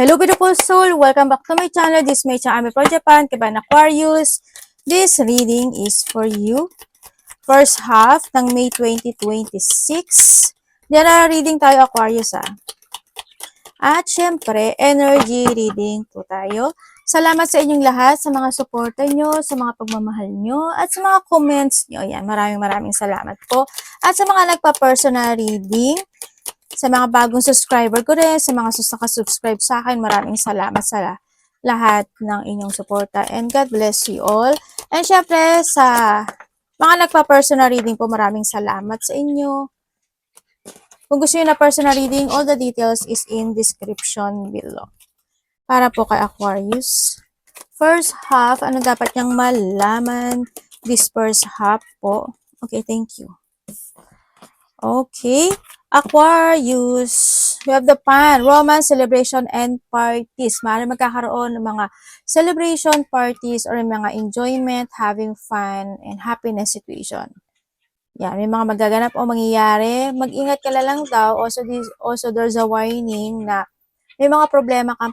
Hello beautiful soul! Welcome back to my channel. This is my channel for Japan, Kaban Aquarius. This reading is for you. First half ng May 2026. General reading tayo Aquarius At syempre, energy reading po tayo. Salamat sa inyong lahat, sa mga suporta nyo, sa mga pagmamahal nyo, at sa mga comments nyo. Yan, maraming salamat po. At sa mga nagpa-personal reading, sa mga bagong subscriber ko rin, sa mga nakasubscribe sa akin, maraming salamat sa lahat ng inyong suporta. And God bless you all. And syempre, sa mga nagpa-personal reading po, maraming salamat sa inyo. Kung gusto nyo na personal reading, all the details is in description below. Para po kay Aquarius. First half, ano dapat niyang malaman? This first half po. Okay, thank you. Okay. Aquarius, we have the pan, romance, celebration, and parties. Maaaring magkakaroon ng mga celebration parties or mga enjoyment, having fun, and happiness situation. Yan, may mga magaganap o mangyayari. Mag-ingat ka lang daw. Also, there's a warning na may mga problema kang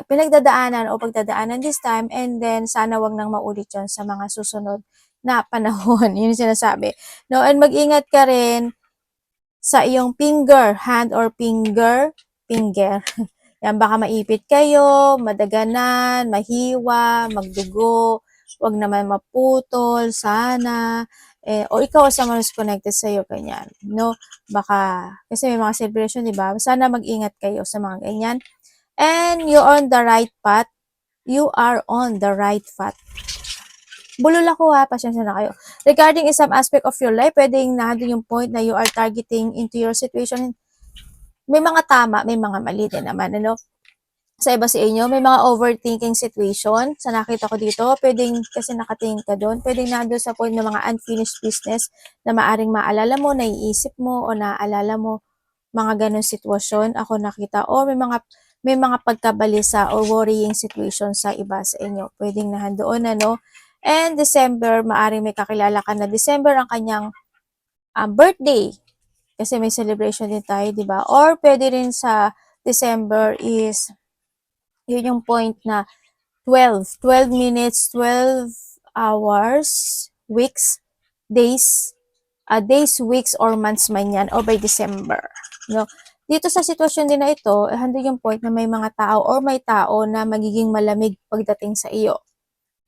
pinagdadaanan o pagdadaanan this time, and then sana wag nang maulit yon sa mga susunod na panahon. Yun yung sinasabi. No, and mag-ingat ka rin sa iyong hand or finger. Yan, baka maipit kayo, madaganan, mahiwa, magdugo, wag naman maputol, sana. O ikaw sa mga connected sa iyo, ganyan. No? Baka, kasi may mga celebration, di ba? Sana mag-ingat kayo sa mga ganyan. And you're on the right path. You are on the right path. Bulol ako pasensya na kayo. Regarding some aspect of your life, pwedeng nandun yung point na you are targeting into your situation. May mga tama, may mga mali din naman, ano? Sa iba sa inyo, may mga overthinking situation. Sa nakita ko dito, pwedeng kasi nakatingin ka doon, pwedeng nandun sa point ng mga unfinished business na maaring maalala mo, naiisip mo, o naaalala mo mga ganun sitwasyon. Ako nakita, o may mga pagkabalisa or worrying situation sa iba sa inyo. Pwedeng nandoon, ano? And December, maaring may kakilala ka na December ang kanyang birthday. Kasi may celebration din tayo, di ba? Or pwede rin sa December is, yun yung point na 12 minutes, 12 hours, weeks, days, weeks, or months man yan, or by December. No? Dito sa sitwasyon din na ito, handun yung point na may mga tao or may tao na magiging malamig pagdating sa iyo.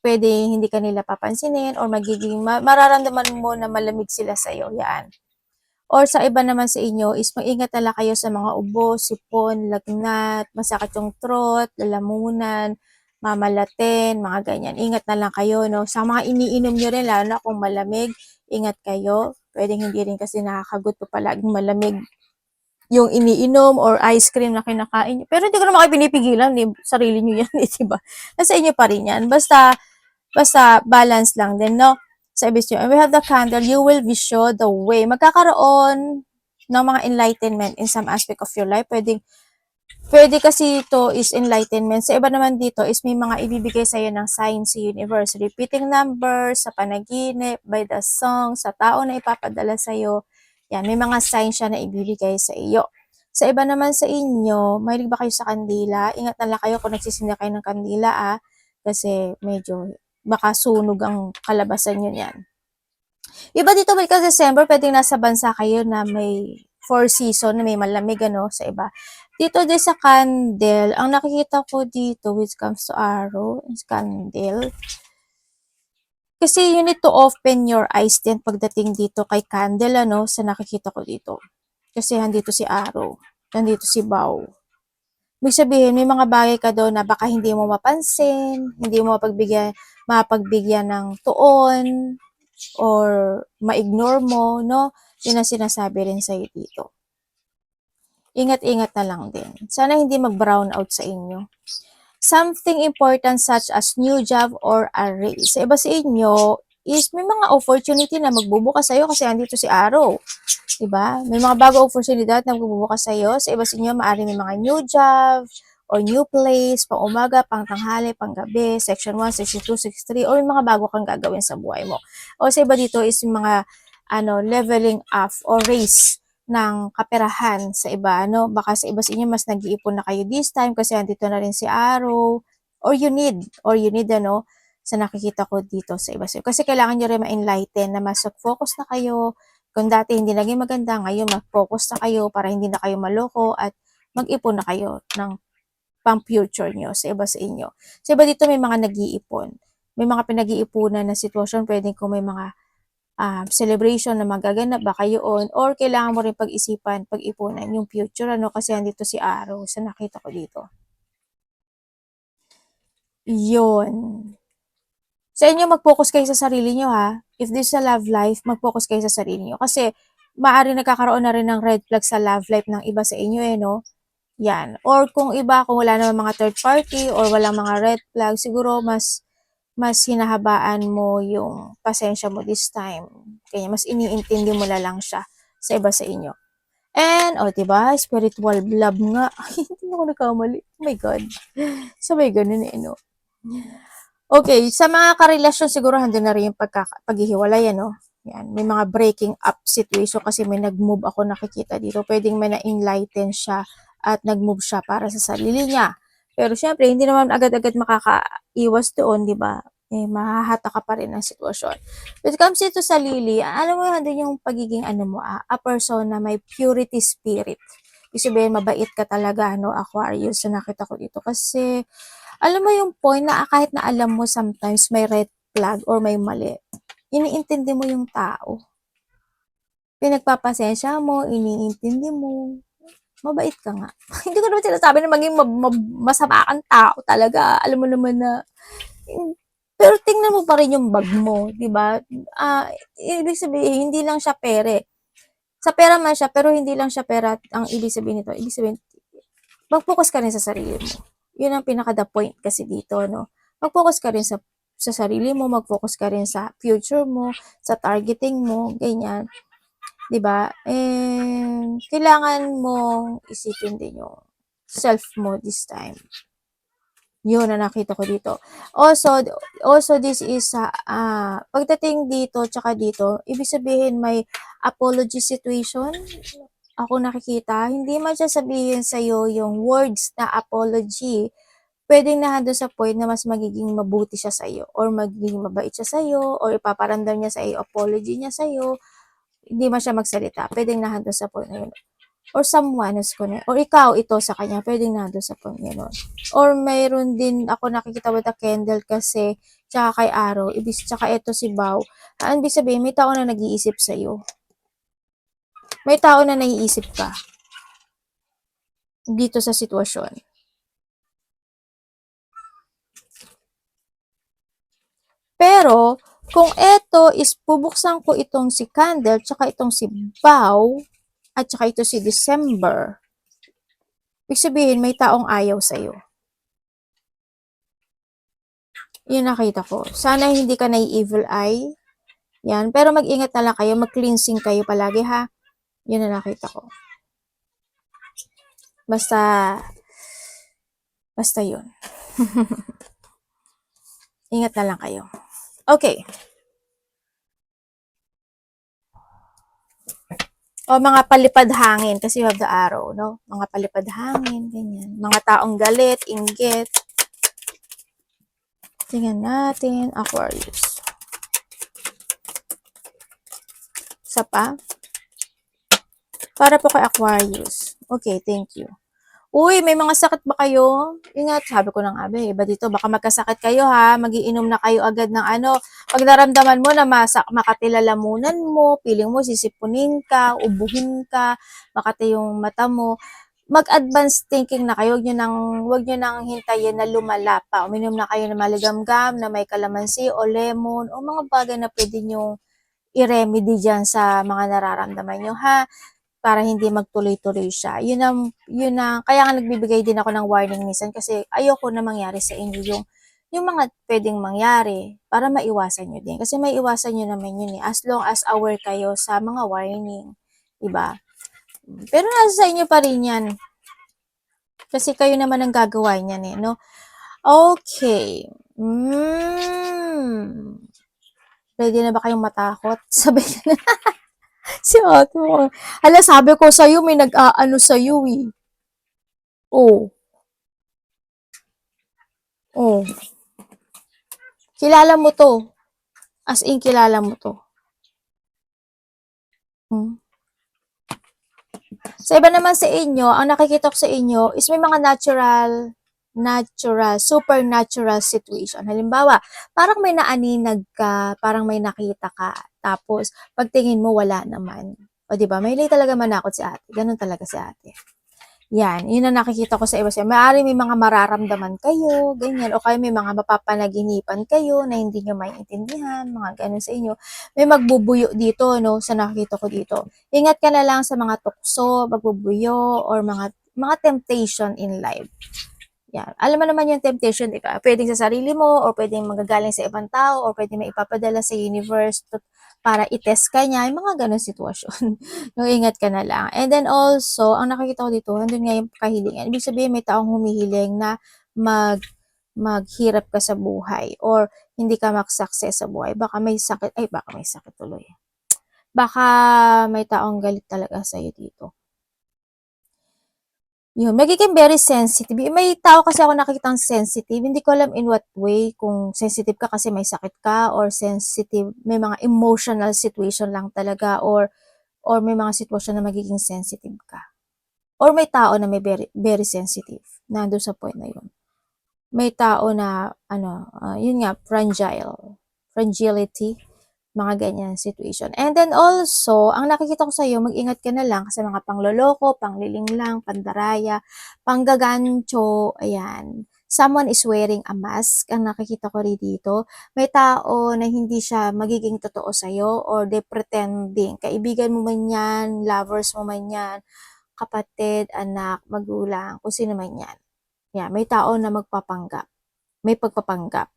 Pwede hindi ka nila papansinin or mararamdaman mo na malamig sila sa iyo. Yan. Or sa iba naman sa inyo is mag-ingat tala kayo sa mga ubo, sipon, lagnat, masakit yung throat, lalamunan, mamalatin, mga ganyan. Ingat na lang kayo, no? Sa mga iniinom nyo rin, lalo na kung malamig, ingat kayo. Pwedeng hindi rin kasi nakakaguto palaging malamig yung iniinom or ice cream na kinakain nyo. Pero hindi ko naman kayo pinipigilan, sarili nyo yan, diba? Nasa inyo pa rin yan. Basta balance lang din, no? Sa ibig nyo. And we have the candle, you will be shown the way. Magkakaroon ng mga enlightenment in some aspect of your life. Pwede kasi ito is enlightenment. Sa iba naman dito is may mga ibibigay sa'yo ng signs sa universe. Repeating numbers, sa panaginip, by the song, sa tao na ipapadala sa'yo. Yan, may mga signs siya na ibibigay sa iyo. Sa iba naman sa inyo, mahilig ba kayo sa kandila? Ingat na lang kayo kung nagsisinda kayo ng kandila kasi medyo baka sunog ang kalabasan nyo yan. Iba dito may December, pwedeng nasa bansa kayo na may 4 season, na may malamig, ano, sa iba. Dito din sa candle, ang nakikita ko dito, which comes to arrow, is candle. Kasi you need to open your eyes din pagdating dito kay candle, ano, sa nakikita ko dito. Kasi handito si arrow, handito si bow. Ibig sabihin, may mga bagay ka doon na baka hindi mo mapansin, hindi mo mapagbigyan ng tuon, or ma-ignore mo, no? Yun ang sinasabi rin sa'yo dito. Ingat-ingat na lang din. Sana hindi mag-brown out sa inyo. Something important such as new job or a raise. Sa iba sa inyo, is may mga opportunity na magbubukas sa'yo kasi andito si Arrow. Diba? May mga bago oportunidad na magbubukas sa'yo. Sa iba sa inyo, maaari may mga new job or new place, pang umaga, pang tanghali, pang gabi, section 1, section 2, section 3, or yung mga bago kang gagawin sa buhay mo. O sa iba dito is yung mga leveling up or raise ng kaperahan sa iba, no? Baka sa iba sa inyo mas nag-iipon na kayo this time kasi andito na rin si Arrow, or you need, ano, sa nakikita ko dito sa iba sa inyo. Kasi kailangan nyo rin ma-enlighten na mas focus na kayo. Kung dati hindi naging maganda, ngayon mag-focus na kayo para hindi na kayo maloko at mag-ipon na kayo ng pang-future nyo sa iba sa inyo. Sa iba dito may mga nag-iipon. May mga pinag-iipunan na sitwasyon, pwedeng kung may mga celebration na magaganap ba yun, or kailangan mo rin pag-isipan, pag-ipunan yung future, ano, kasi andito si Arrow sa nakita ko dito. Yun. Sa inyo, mag-focus kayo sa sarili nyo, ha. If this is a love life, mag-focus kayo sa sarili nyo. Kasi, maaari nagkakaroon na rin ng red flag sa love life ng iba sa inyo, no? Yan. Or kung iba, kung wala naman mga third party or walang mga red flag, siguro mas hinahabaan mo yung pasensya mo this time. Kaya mas iniintindi mo na lang siya sa iba sa inyo. And, diba? Spiritual love nga. Ay, hindi ako nagkamali. Oh my God. Sabay ganun no? Okay, sa mga karelasyon siguro handun na rin yung paghihiwalay, ano? Yan, may mga breaking up situation kasi may nag-move ako nakikita dito. Pwedeng may na-enlighten siya at nag-move siya para sa sarili niya. Pero syempre, hindi naman agad-agad makakaiwas doon, di ba? Mahahata ka pa rin ng sitwasyon. When it comes to sa Lily, alam mo, handun yung pagiging a person na may purity spirit. Ibig sabihin, mabait ka talaga, no, Aquarius, na nakita ko dito. Kasi, alam mo yung point na kahit na alam mo sometimes may red flag or may mali, iniintindi mo yung tao. Pinagpapasensya mo, iniintindi mo, mabait ka nga. Hindi ko naman sinasabi na maging masama kang tao talaga. Alam mo naman na, pero tingnan mo pa rin yung bag mo, di ba? Ibig sabihin, hindi lang siya pere. Sa pera man siya, pero hindi lang siya pera ang ibig sabihin nito. Ibig sabihin, mag-focus ka rin sa sarili mo. Yun ang pinaka-the point kasi dito, no? Mag-focus ka rin sa sarili mo, mag-focus ka rin sa future mo, sa targeting mo, ganyan. 'Di ba? Kailangan mong isipin din yung self mo this time. Yun na nakita ko dito. Also this is pagdating dito tsaka dito, ibig sabihin may apology situation. Ako nakikita, hindi man siya sabihin sa'yo yung words na apology, pwedeng nandun sa point na mas magiging mabuti siya sa'yo, or magiging mabait siya sa'yo, or ipaparamdam niya sa'yo apology niya sa'yo, hindi man siya magsalita, pwedeng nandun sa point na yun. Or someone who's connect, or ikaw, ito sa kanya, pwedeng nandun sa point na yun. Or mayroon din ako nakikita with a candle kasi, tsaka kay Arrow, tsaka ito si Bao, ibig sabihin, may tao na nag-iisip sa'yo. May tao na naiisip ka dito sa sitwasyon. Pero, kung ito is bubuksan ko itong si Candle, tsaka itong si Bao, at tsaka ito si December, ibig sabihin, may taong ayaw sa'yo. Yun nakita ko. Sana hindi ka nai-evil eye. Yan. Pero mag-ingat na lang kayo. Mag-cleansing kayo palagi, ha? Yun na nakita ko. Basta yun. Ingat na lang kayo. Okay. O mga palipad hangin, kasi you have the arrow, no? Mga palipad hangin, ganyan. Mga taong galit, inggit. Tingnan natin, Aquarius. Isa pa. Para po kay Aquarius. Okay, thank you. Uy, may mga sakit ba kayo? Ingat, sabi ko ng iba dito, baka magkasakit kayo ha, magiinom na kayo agad ng pag naramdaman mo na makatilalamunan mo, piling mo sisipunin ka, ubuhin ka, makati yung mata mo, mag-advance thinking na kayo, wag nyo nang hintayin na lumala pa, uminom na kayo ng maligamgam, na may kalamansi o lemon, o mga bagay na pwede nyo i-remedy dyan sa mga nararamdaman nyo ha, para hindi magtuloy-tuloy siya. Yun ang, kaya nga nagbibigay din ako ng warning minsan kasi ayoko na mangyari sa inyo yung mga pwedeng mangyari para maiwasan nyo din. Kasi may iwasan nyo naman yun as long as aware kayo sa mga warning. Diba? Pero nasa sa inyo pa rin yan. Kasi kayo naman ang gagawa niyan no? Okay. Ready na ba kayong matakot? Sabi na. Si ate mo. Hala, sabi ko sa'yo, may nag-aano sa'yo eh. Oh, oh. Kilala mo to. As in, kilala mo to. Hmm. Sa iba naman sa inyo, ang nakikita ko sa inyo is may mga supernatural situation. Halimbawa, parang may naaninag ka, parang may nakita ka, tapos pagtingin mo wala naman. O di ba? May talaga manakot si ate. Ganun talaga si ate. Yan, yun ang nakikita ko sa iba sa'yo. Maaari may mga mararamdaman kayo, ganyan, o kaya may mga mapapanaginipan kayo na hindi nyo maintindihan, mga ganun sa inyo. May magbubuyo dito, no, sa nakikita ko dito. Ingat ka na lang sa mga tukso, magbubuyo, or mga temptation in life. Yan. Alam mo naman yung temptation, di ba? Pwedeng sa sarili mo, or pwedeng magagaling sa ibang tao, or pwedeng may ipapadala sa universe para i-test ka niya, yung mga ganun sitwasyon. No, ingat ka na lang. And then also, ang nakikita ko dito, andun nga yung kahilingan. Ibig sabihin, may taong humihiling na maghirap ka sa buhay or hindi ka mag-success sa buhay. Baka may sakit tuloy. Baka may taong galit talaga sa'yo dito. Yun, magiging very sensitive. May tao kasi ako nakikitang sensitive. Hindi ko alam in what way, kung sensitive ka kasi may sakit ka or sensitive, may mga emotional situation lang talaga or may mga sitwasyon na magiging sensitive ka. Or may tao na may very, very sensitive. Nandun sa point na yun. May tao na, yun nga, fragility, mga ganyan situation. And then also, ang nakikita ko sa'yo, mag-ingat ka na lang sa mga pangloloko, panglilinglang, pandaraya, panggagancho, ayan. Someone is wearing a mask, ang nakikita ko rin dito. May tao na hindi siya magiging totoo sa'yo or they pretending. Kaibigan mo man yan, lovers mo man yan, kapatid, anak, magulang, kung sino man yan. Yeah, may tao na magpapanggap. May pagpapanggap.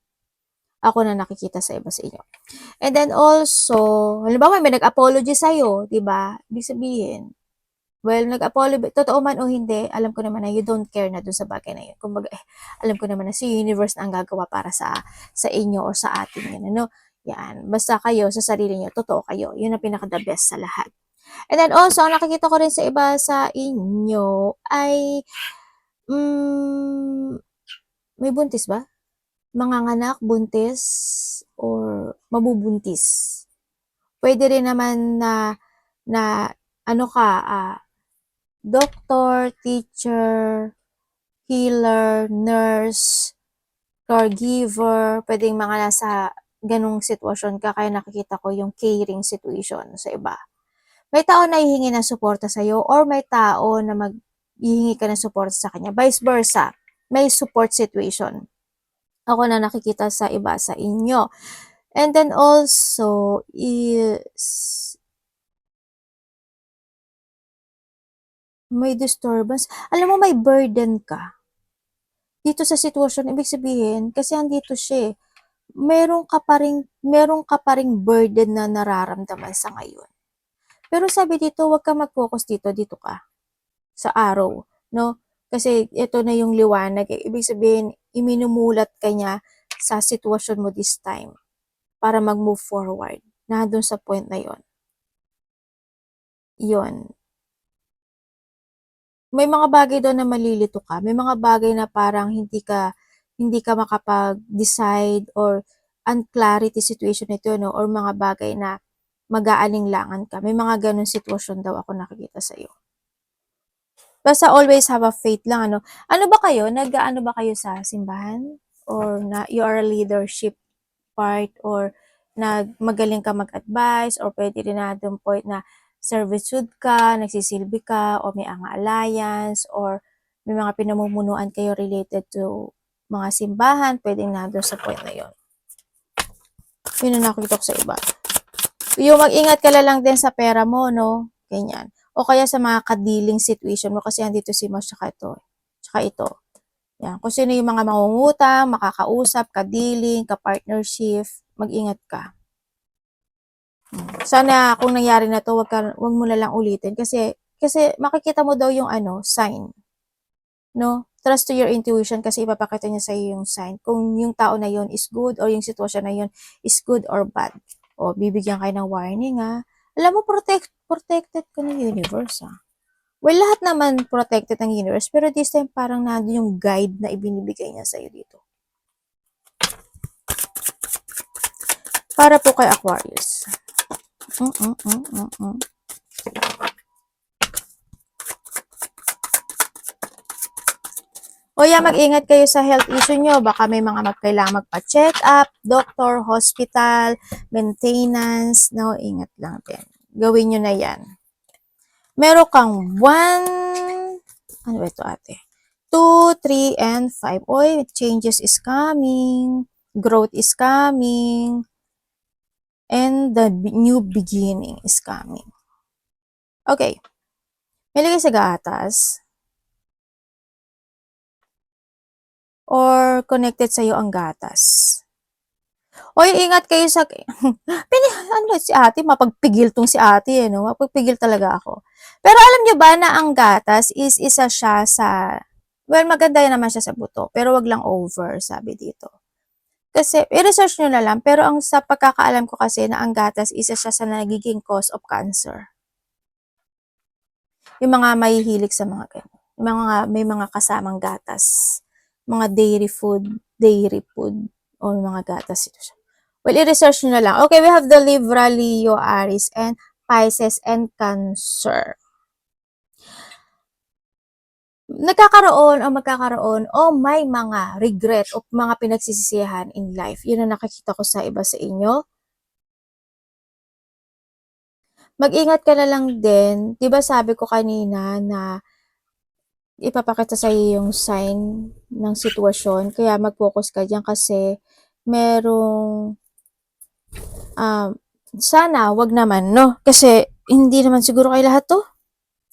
Ako na nakikita sa iba sa inyo. And then also, halimbawa may nag-apology sa'yo, di ba? Ibig sabihin, well, nag-apology, totoo man o hindi, alam ko naman na you don't care na dun sa bagay na yun. Kumbaga, alam ko naman na si universe na ang gagawa para sa inyo or sa atin yun, ano? Yan. Basta kayo, sa sarili niyo, totoo kayo. Yun ang pinaka-the best sa lahat. And then also, ang nakikita ko rin sa iba sa inyo ay, may buntis ba? Manganganak, buntis, or mabubuntis. Pwede rin naman na ano ka, doctor, teacher, healer, nurse, caregiver, pwedeng mga nasa ganung sitwasyon ka, kaya nakikita ko yung caring situation sa iba. May tao na hihingi ng suporta sa'yo or may tao na maghihingi ka ng suporta sa kanya. Vice versa, may support situation. Ako na nakikita sa iba sa inyo. And then also is may disturbance. Alam mo, may burden ka. Dito sa sitwasyon, ibig sabihin, kasi andito siya eh, meron ka pa ring burden na nararamdaman sa ngayon. Pero sabi dito, huwag ka mag-focus dito ka. Sa araw, no? Kasi ito na yung liwanag eh. Ibig sabihin, iminumulat ka niya sa sitwasyon mo this time para mag-move forward. Nandun sa point na yon. Yon. May mga bagay doon na malilito ka. May mga bagay na parang hindi ka makapag-decide or unclarity situation nito, no? Or mga bagay na mag-aalinlangan ka. May mga ganun sitwasyon daw ako nakikita sa iyo. Basta always have a faith lang, ano. Ano ba kayo? Nag-aano ba kayo sa simbahan? Or you are a leadership part or magaling ka mag-advise or pwede rin na doon point na servitude ka, nagsisilbi ka, o may ang alliance, or may mga pinamumunuan kayo related to mga simbahan, pwedeng na doon sa point na yon. Yun ang nakikita ko sa iba. Yung mag-ingat ka lang din sa pera mo, no? Ganyan. O kaya sa mga kadiling situation mo kasi andito si Mas tsaka ito. Yan. Kung sino yung mga mangungutang, makakausap, kadiling, ka-partnership, mag-ingat ka. Sana kung nangyari na to, wag mo na lang ulitin kasi makikita mo daw yung sign. No? Trust to your intuition kasi ipapakita niya sa iyo yung sign. Kung yung tao na yon is good or yung sitwasyon na yon is good or bad. O bibigyan kayo ng warning Alam mo, protected ka ng universe, Well, lahat naman protected ng universe, pero this time parang nandun yung guide na ibinibigay niya sa'yo dito. Para po kay Aquarius. O yeah, mag-ingat kayo sa health issue nyo. Baka may mga kailangan magpa-check up, doctor, hospital, maintenance. No, ingat lang din. Gawin nyo na yan. Meron kang 1, ano ba ito ate? 2, 3, and 5. Oy, changes is coming. Growth is coming. And the new beginning is coming. Okay. May lagay sa gatas. Or connected sa'yo ang gatas. Oy, ingat kayo sa... ano ba si ate? Mapagpigil tong si ate, no? Mapagpigil talaga ako. Pero alam nyo ba na ang gatas is isa siya sa... Well, maganda yun naman siya sa buto. Pero wag lang over, sabi dito. Kasi, i-research nyo na lang. Pero ang sa pagkakaalam ko kasi na ang gatas, isa siya sa nagiging cause of cancer. Yung mga mahihilig sa mga ganyan. May mga kasamang gatas. Mga dairy food, o mga gatas ito siya. Well, i-research nyo na lang. Okay, we have the Libra, Leo, Aries, and Pisces, and Cancer. Nagkakaroon o magkakaroon o may mga regret o mga pinagsisisihan in life. Yun ang nakikita ko sa iba sa inyo. Mag-ingat ka na lang din. Diba sabi ko kanina na ipapakita sa iyo yung sign ng sitwasyon. Kaya mag-focus ka dyan kasi merong sana wag naman, no? Kasi hindi naman siguro kayo lahat to.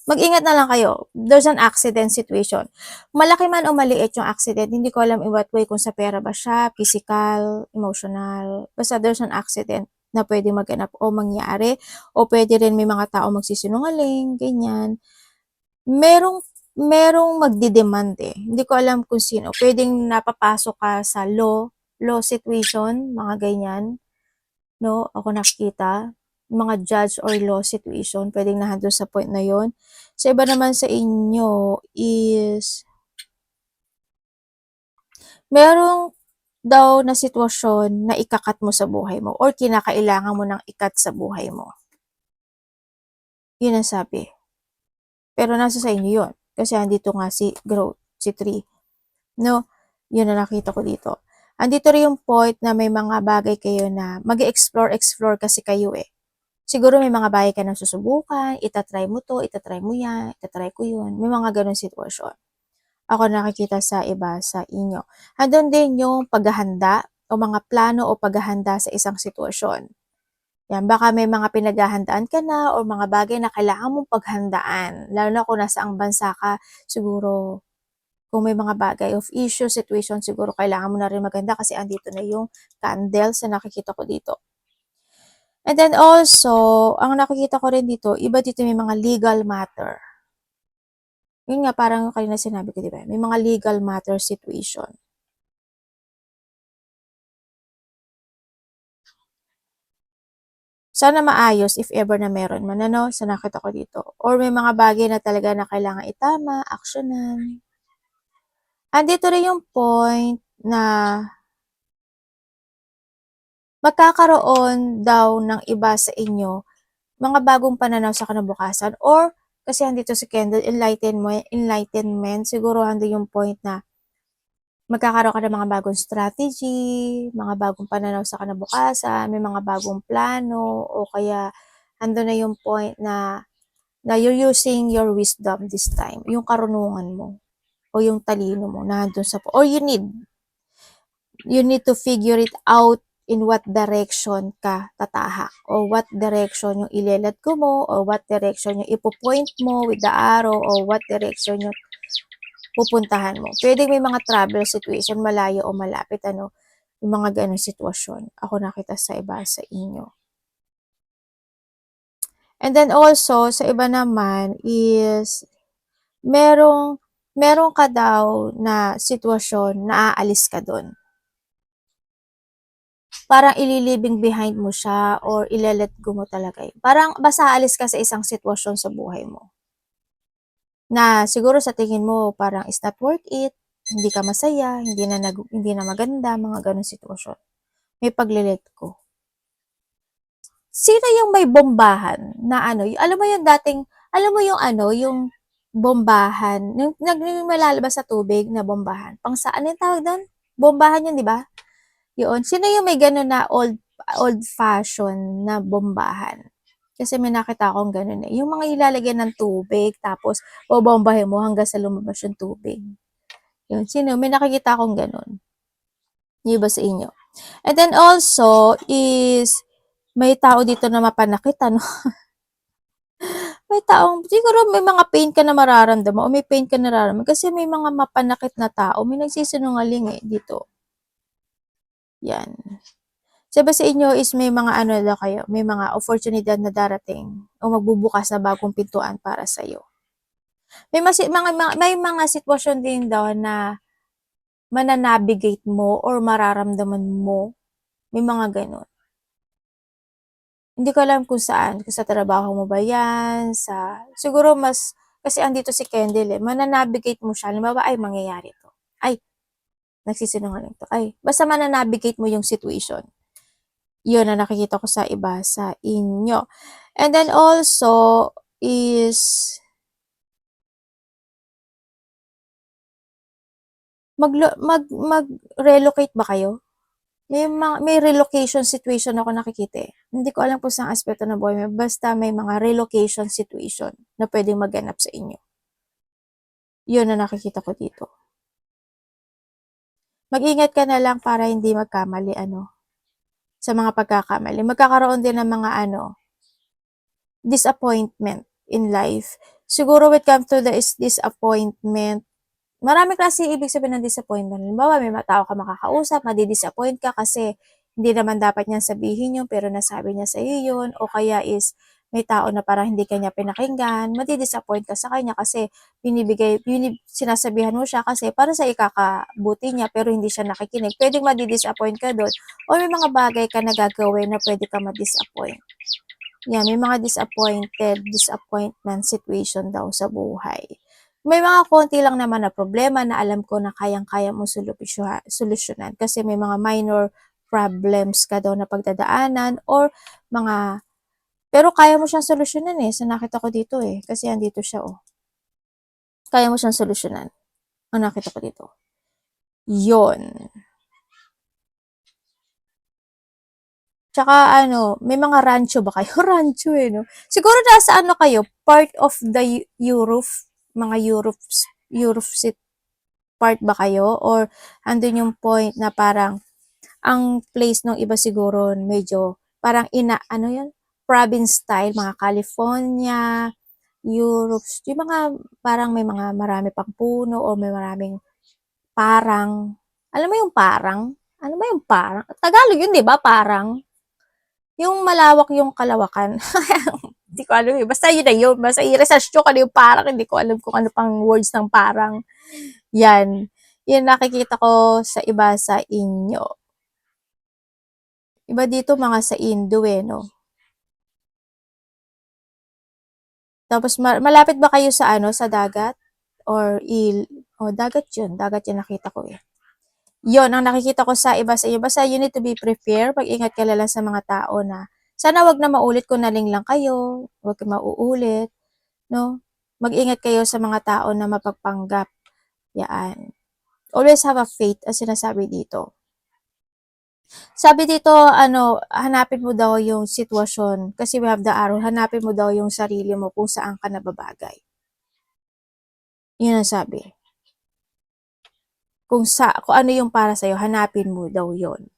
Mag-ingat na lang kayo. There's an accident situation. Malaki man o maliit yung accident, hindi ko alam in what way, kung sa pera ba siya, physical, emotional. Basta there's an accident na pwede maganap o mangyari. O pwede rin may mga tao magsisinungaling, ganyan. Merong magdidemand eh. Hindi ko alam kung sino. Pwedeng napapasok ka sa law situation, mga ganyan. No, ako nakikita mga judge or law situation, pwedeng nandun sa point na yon. Sa iba naman sa inyo is merong daw na sitwasyon na ikakat mo sa buhay mo or kinakailangan mo ng ikat sa buhay mo. Yun ang sabi. Pero nasa sa inyo yun. Kasi andito nga si growth, si 3. No? Yun na nakita ko dito. Andito rin yung point na may mga bagay kayo na mag-explore kasi kayo eh. Siguro may mga bagay ka nang susubukan, itatry mo to, itatry mo yan, itatry ko yun. May mga ganun sitwasyon. Ako nakikita sa iba sa inyo. Andun din yung paghahanda o mga plano o paghahanda sa isang sitwasyon. Yan, baka may mga pinaghahandaan ka na o mga bagay na kailangan mong paghandaan. Lalo na kung nasaang bansa ka, siguro kung may mga bagay of issue, situation, siguro kailangan mo na rin maganda kasi andito na yung candles na nakikita ko dito. And then also, ang nakikita ko rin dito, iba dito may mga legal matter. Yun nga, parang kanina sinabi ko, di ba? May mga legal matter situation. Sana maayos if ever na meron man, ano, sa nakita ko dito. Or may mga bagay na talaga na kailangan itama, actionan. Andito rin yung point na magkakaroon daw ng iba sa inyo mga bagong pananaw sa kinabukasan or kasi andito si Candle, enlightenment, siguro andito yung point na magkakaroon ka ng mga bagong strategy, mga bagong pananaw sa kinabukasan, may mga bagong plano, o kaya ando na yung point na you're using your wisdom this time, yung karunungan mo, o yung talino mo, nandun sa, or you need to figure it out in what direction ka tatahak, o what direction yung ilelad ko mo, o what direction yung ipopoint mo with the arrow, o what direction yung pupuntahan mo. Pwedeng may mga travel situation, malayo o malapit, ano, yung mga ganong sitwasyon. Ako nakita sa iba sa inyo. And then also, sa iba naman is, meron ka daw na sitwasyon na aalis ka doon. parang ililibing behind mo siya or ile-let go mo talaga yun. Parang basta aalis ka sa isang sitwasyon sa buhay mo na siguro sa tingin mo parang it's not worth it, hindi ka masaya, hindi na maganda, mga gano'ng sitwasyon. May pagle-let go. Sino yung may bombahan na ano, alam mo yung dating, alam mo yung ano, yung bombahan, yung malalabas sa tubig na bombahan. Pang sa, ano yung tawag doon? Bombahan yun, di ba? Yun. Sino yung may gano'n na old fashion na bombahan? Kasi may nakita akong gano'n eh. Yung mga ilalagyan ng tubig, tapos bobombahin mo hanggang sa lumabas yung tubig. Yun. Sino? May nakikita akong gano'n. Yung iba sa inyo. And then also is, may tao dito na mapanakit, ano? May taong, siguro may mga pain ka na mararamdaman o may pain ka na nararamdaman kasi may mga mapanakit na tao, may nagsisinungaling eh dito. Yan. Sabi sa inyo is may mga ano daw kayo, may mga oportunidad na darating o magbubukas na bagong pintuan para sa iyo. May mga sitwasyon din daw na mananavigate mo or mararamdaman mo. May mga ganun. Hindi ko alam kung saan, kung sa trabaho mo ba yan, siguro mas, kasi andito si Kendall eh, mananavigate mo siya, halimbawa ay mangyayari to, ay, nagsisinungaling to, ay, basta mananavigate mo yung situation. Yun na nakikita ko sa iba sa inyo. And then also is, mag-relocate ba kayo? May relocation situation ako nakikita eh. Hindi ko alam kung saan aspeto ng buhay mo. Basta may mga relocation situation na pwedeng maganap sa inyo. Yun na nakikita ko dito. Mag-ingat ka na lang para hindi magkamali, ano, sa mga pagkakamali. Magkakaroon din ng mga, ano, disappointment in life. Siguro when it comes to this disappointment, marami klase ibig sabihin ng disappointment. Halimbawa, may tao ka makakausap, madi-disappoint ka kasi hindi naman dapat niyang sabihin yun, pero nasabi niya sa iyo yun. O kaya is, may tao na parang hindi ka niya pinakinggan, madi-disappoint ka sa kanya kasi sinasabihan mo siya kasi para sa ikakabuti niya, pero hindi siya nakikinig. Pwedeng madi-disappoint ka doon. O may mga bagay ka na gagawin na pwede ka ma-disappoint. Yan, may mga disappointment situation daw sa buhay. May mga konti lang naman na problema na alam ko na kayang-kaya mong solusyonan kasi may mga minor problems ka daw na pagdadaanan or mga, pero kaya mo siyang solusyonan eh. So nakita ko dito eh, kasi andito siya oh. Kaya mo siyang solusyonan. Ang nakita ko dito. Yon. Tsaka ano, may mga rancho ba kayo? Rancho eh, no? Siguro nasa ano kayo, part of the Europe, mga Europe part ba kayo? Or andun yung point na parang, ang place ng iba siguro medyo, parang ano yun? Province style, mga California, Europe, yung mga, parang may mga marami pang puno o may maraming parang, alam mo yung parang? Ano ba yung parang? Tagalog yun, di ba? Parang. Yung malawak yung kalawakan. Hindi ko alam eh. Basta yun na yun. Basta i-research nyo kung ano yung parang. Hindi ko alam kung ano pang words ng parang. Yan. Yan nakikita ko sa iba sa inyo. Iba dito mga sa Indo eh, no? Tapos malapit ba kayo sa ano, sa dagat? Or dagat yun. Dagat yun nakita ko eh. Yun, ang nakikita ko sa iba sa inyo. Basta you need to be prepared. Pag-ingat ka lang sa mga tao na sana wag na maulit kung naling lang kayo. Wag ka mauulit. No? Mag-ingat kayo sa mga tao na mapagpanggap. Yan. Always have a faith, as sinasabi dito. Sabi dito, ano, hanapin mo daw yung sitwasyon. Kasi we have the arrow. Hanapin mo daw yung sarili mo kung saan ka nababagay. Yun ang sabi. Kung ano yung para sa'yo, hanapin mo daw yon.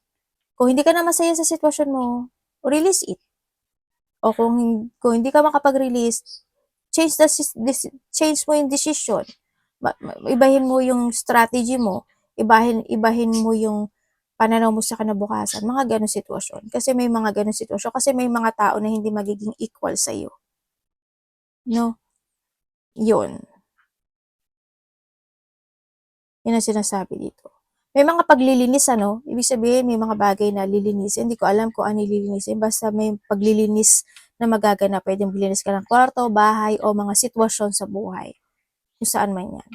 Kung hindi ka na masaya sa sitwasyon mo, release it. O kung hindi ka makapag-release, change mo yung decision. Ibahin mo yung strategy mo, ibahin mo yung pananaw mo sa kinabukasan, mga ganong sitwasyon. Kasi may mga ganong sitwasyon, kasi may mga tao na hindi magiging equal sa iyo. No? Yun. Yun ang sinasabi dito. May mga paglilinis ano, ibig sabihin may mga bagay na lilinisin, hindi ko alam kung ano lilinisin, basta may paglilinis na magaganap. Puwedeng maglinis ka ng kwarto, bahay, o mga sitwasyon sa buhay, kung saan man 'yan.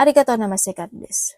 Arigatou namaste, God bless.